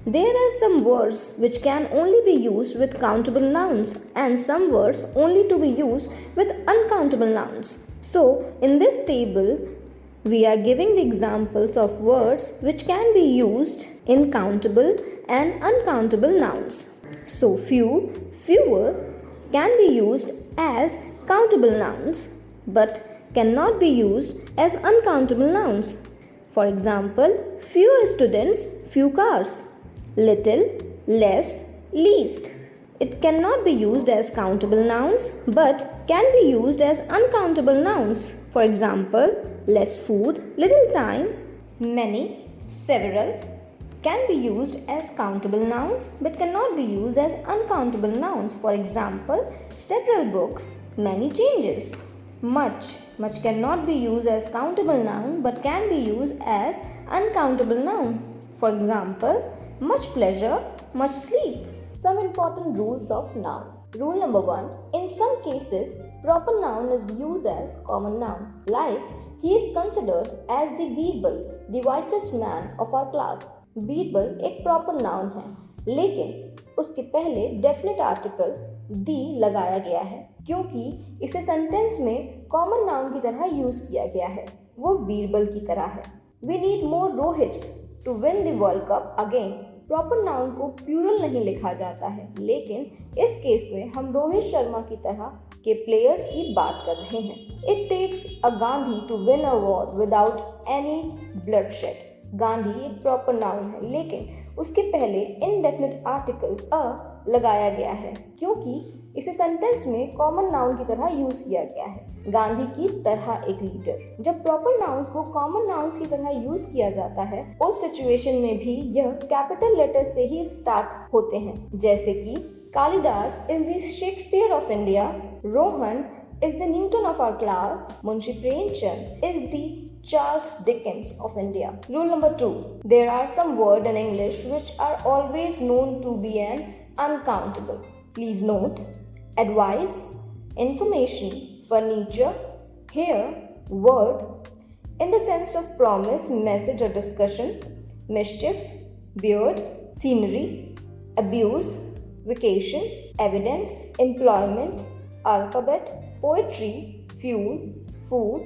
There are some words which can only be used with countable nouns and some words only to be used with uncountable nouns. So, in this table, we are giving the examples of words which can be used in countable and uncountable nouns. So, few, fewer can be used as countable nouns but cannot be used as uncountable nouns. For example, fewer students, few cars. Little, less, least. It cannot be used as countable nouns but can be used as uncountable nouns. For example, less food, little time, many, several can be used as countable nouns but cannot be used as uncountable nouns. For example, several books, many changes. Much cannot be used as countable noun but can be used as uncountable noun. For example, much pleasure, much sleep. Some important rules of noun. Rule number 1. In some cases, proper noun is used as common noun. Like, he is considered as the Birbal, the wisest man of our class. Birbal एक proper noun है लेकिन उसके पहले definite article दी लगाया गया है क्योंकि इसे सेंटेंस में कॉमन नाउन की तरह यूज किया गया है। वो बीरबल की तरह है। We need more Rohit to win the world cup again. Proper noun को प्लूरल नहीं लिखा जाता है लेकिन इस केस में हम रोहित शर्मा की तरह के प्लेयर्स की बात कर रहे हैं। It takes a Gandhi to win a war without any bloodshed. Gandhi एक प्रॉपर नाउन है लेकिन उसके पहले इनडेफिनिट आर्टिकल अ लगाया गया है क्योंकि इसे सेंटेंस में कॉमन नाउन की तरह यूज किया गया है। गांधी की तरह एक लीडर। जब प्रॉपर नाउन्स को कॉमन नाउन्स की तरह यूज किया जाता है उस सिचुएशन में भी यह कैपिटल लेटर से ही स्टार्ट होते हैं, जैसे कि Kalidas is the Shakespeare of India, Rohan is the Newton of our class, Munshi Premchand is the Charles Dickens of India. Rule number 2. There are some words in English which are always known to be an uncountable. Please note, advice, information, furniture, here, word, in the sense of promise, message or discussion, mischief, beard, scenery, abuse, vacation, evidence, employment, alphabet, poetry, fuel, food,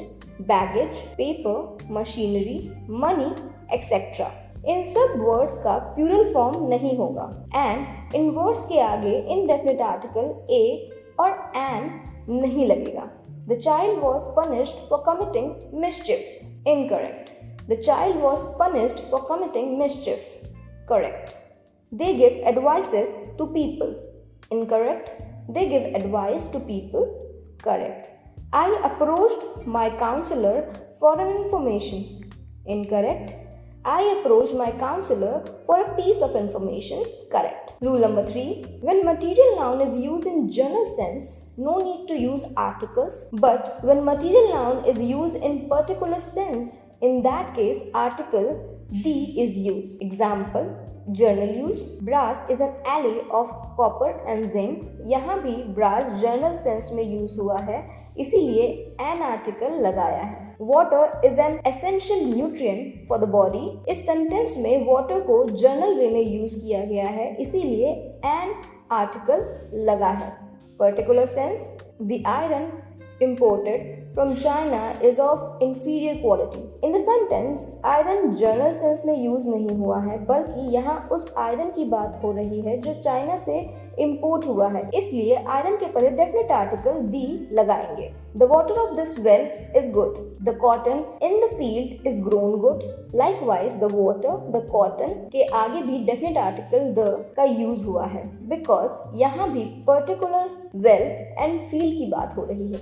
baggage, paper, machinery, money, etc. इन सब words का plural form नहीं होगा and in words के आगे indefinite article a और an नहीं लगेगा। The child was punished for committing mischiefs. Incorrect. The child was punished for committing mischief. Correct. They give advices to people. Incorrect. They give advice to people. Correct. I approached my counselor for an information. Incorrect. I approached my counselor for a piece of information. Correct. Rule number 3. When material noun is used in general sense, no need to use articles. But when material noun is used in particular sense, in that case, article the is used. Example, journal use. Brass is an alloy of copper and zinc. यहाँ भी brass journal sense में use हुआ है इसीलिए an article लगाया है। Water is an essential nutrient for the body. इस sentence में water को journal way में use किया गया है इसीलिए an article लगा है। Particular sense, the iron imported from China is of inferior quality. In the sentence, iron general sense में use नहीं हुआ है बल्कि यहाँ उस iron की बात हो रही है जो चाइना से import हुआ है इसलिए iron के पहले definite article the लगाएंगे। The water of this well is good. The cotton in the field is grown good. Likewise, the water, the cotton के आगे भी definite article the का use हुआ है because यहाँ भी particular well and field की बात हो रही है।